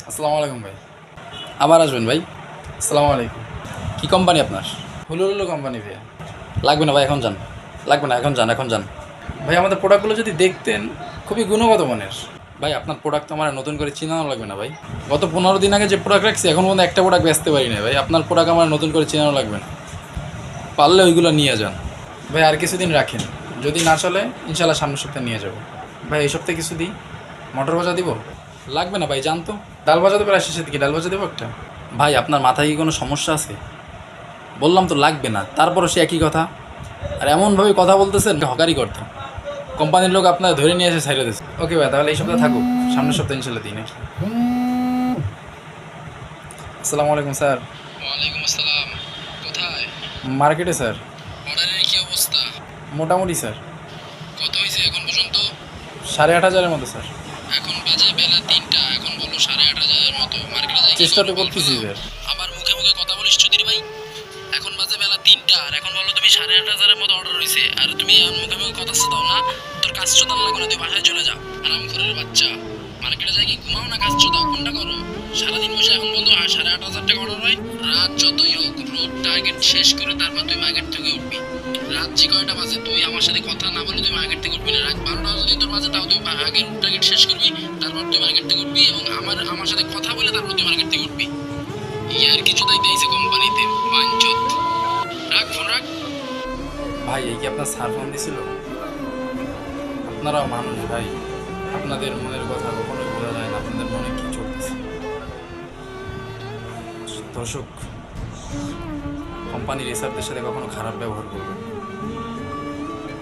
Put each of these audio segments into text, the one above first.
আসসালামু আলাইকুম ভাই। আবার আসবেন ভাই। আসসালামু আলাইকুম। কী কোম্পানি আপনার? হুলুলুলু কোম্পানি ভাইয়া। লাগবে না ভাই, এখন যান। লাগবে না, এখন যান, এখন যান। ভাই আমাদের প্রোডাক্টগুলো যদি দেখতেন, খুবই গুণগত মানের। ভাই আপনার প্রোডাক্ট তো আমার নতুন করে চিনানো লাগবে না ভাই। গত 15 দিন আগে যে প্রোডাক্ট রাখছি এখন পর্যন্ত একটা প্রোডাক্ট বেচতে পারি না ভাই। আপনার প্রোডাক্ট আমার নতুন করে চিনানো লাগবে না। পারলে ওইগুলো নিয়ে যান ভাই। আর কিছুদিন রাখেন, যদি না চলে ইনশাল্লাহ সামনের সপ্তাহে নিয়ে যাবো। ভাই এই সপ্তাহে কিছু দিই। মটর ভাজা দিব? লাগবে না ভাই, জানতো। ডাল ভাজা তো প্রায় শেষের দিকে, ডাল ভাজা দেবো একটা। ভাই আপনার মাথায় কি কোনো সমস্যা আছে? বললাম তো লাগবে না, তারপরও সে একই কথা। আর এমনভাবে কথা বলতেছেন হকারি করতাম। কোম্পানির লোক আপনার ধরে নিয়ে এসে ছাইড়ে দিচ্ছে। ওকে ভাই, তাহলে এই সপ্তাহে থাকুক, সামনের সপ্তাহে ইনশাল্লাহ দিই নাকি। আসসালামু আলাইকুম স্যার। ওয়ালাইকুম আসসালাম। কোথায়? মার্কেটে স্যার। অর্ডারের কি অবস্থা? মোটামুটি স্যার। কত হয়েছে এখন পর্যন্ত? 8,500-এর মতো স্যার। এখন বাজে বেলা 3টা, এখন বলো 8,500 মতো মার্কেটে যাই কি চেষ্টা তো করবো বল করতেছি ফেলাও? স্যার। আবার মুখে মুখে কথা বলিস চুদির ভাই। এখন বাজে বেলা 3টা আর এখন বলো তুমি 8,500 মতো অর্ডার হয়েছে, আর তুমি এখন মুখে মুখে কথা দাও না। তোর কাজ চোদার লাগবে না, তুই বাসায় চলে যা। আরামখোরের বাচ্চা, মার্কেটে যাই কি ঘুমাও না কাজ চোদাও, কোনটা করো? সারাদিন বসে এখন বলতো 8,500 টাকা অর্ডার হয়। রাত যতই হোক রোড টার্গেট শেষ করে তারপর তুই মার্কেট থেকে উঠবি। রাত যে কয়টা বাজে তুই আমার সাথে কথা না বলে তুই মার্কেট থেকে উঠবি না। রাত 12টা যদি তোর বাজে তাও তুই আগে রোড টার্গেট শেষ করবি, তারপর তুই মার্কেট থেকে উঠবি এবং আমার সাথে কথা বলে তারপর তুই মার্কেট থেকে উঠবি। ইয়ার কিছু দায়িত্ব দিয়েছে কোম্পানিতে বাঞ্চত। রাখ ফোন রাখ। ভাই এই কি আপনার স্যার ফোন দিছিল? আপনারাও মানুষ ভাই, আপনাদের মনের কথা কখনোই বোঝা যায় না, আপনাদের মনে কী চলতেছে। দর্শক, কোম্পানির এসারদের সাথে কখনো খারাপ ব্যবহার করবে না।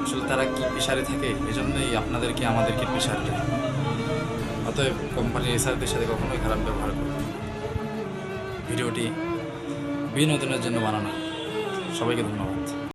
আসলে তারা কি প্রেশারে থাকে, এজন্যই আপনাদেরকে আমাদেরকে প্রেশার দেয়। অতএব কোম্পানির এসারদের সাথে কখনোই খারাপ ব্যবহার করবে না। ভিডিওটি বিনোদনের জন্য বানানো। সবাইকে ধন্যবাদ।